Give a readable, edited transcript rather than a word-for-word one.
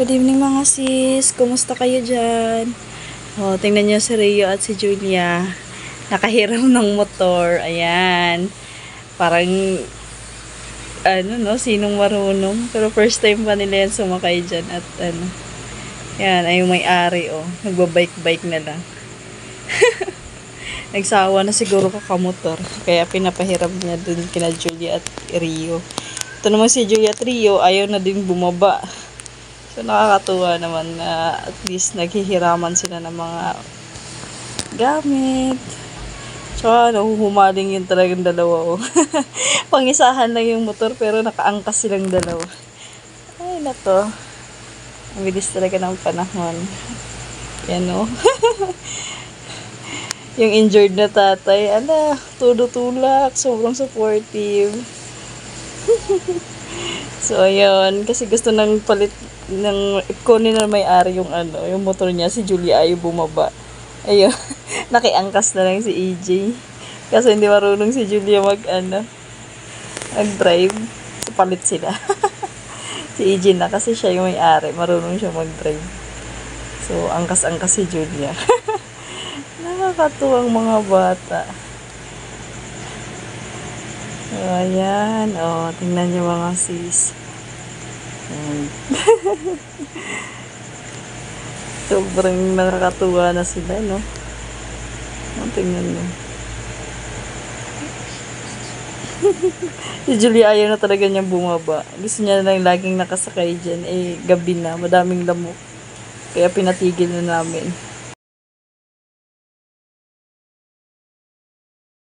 Good evening mga sis. Kumusta kayo dyan? Tingnan nyo si Rio at si Julia. Nakahiram ng motor. Ayan. Parang, sinong marunong. Pero first time pa nila yan sumakay dyan. At yan, ay yung may-ari, Nagbabike-bike na lang. Nagsawa na siguro kakamotor. Kaya pinapahiram niya dun kina Julia at Rio. Ito naman si Julia at Rio, ayaw na din bumaba. So, nakakatuwa naman na at least naghihiraman sila ng mga gamit. Tsaka, humaling yun talagang dalawa, Pangisahan lang yung motor, pero nakaangkas silang dalawa. Ay, na to. Ang bilis talaga ng panahon. Yan, Yung injured na tatay, todo tulak, sobrang supportive. So, ayun. Kasi gusto nang palit ng kunin na may-ari yung yung motor niya. Si Julia ayaw bumaba. Ayun. Nakiangkas na lang si EJ. Kasi hindi marunong si Julia mag-drive. So, palit sila. Si EJ na kasi siya yung may-ari. Marunong siya mag-drive. So, angkas-angkas si Julia. Nakakatuwang mga bata. So, ayan. Tingnan niyo mga sis. Sobrang nakakatuwa na sila, tingnan niyo. Si Julia ayaw na talaga niyang bumaba. Gusto niya na lang laging nakasakay dyan. Gabi na. Madaming lamok. Kaya pinatigil na namin.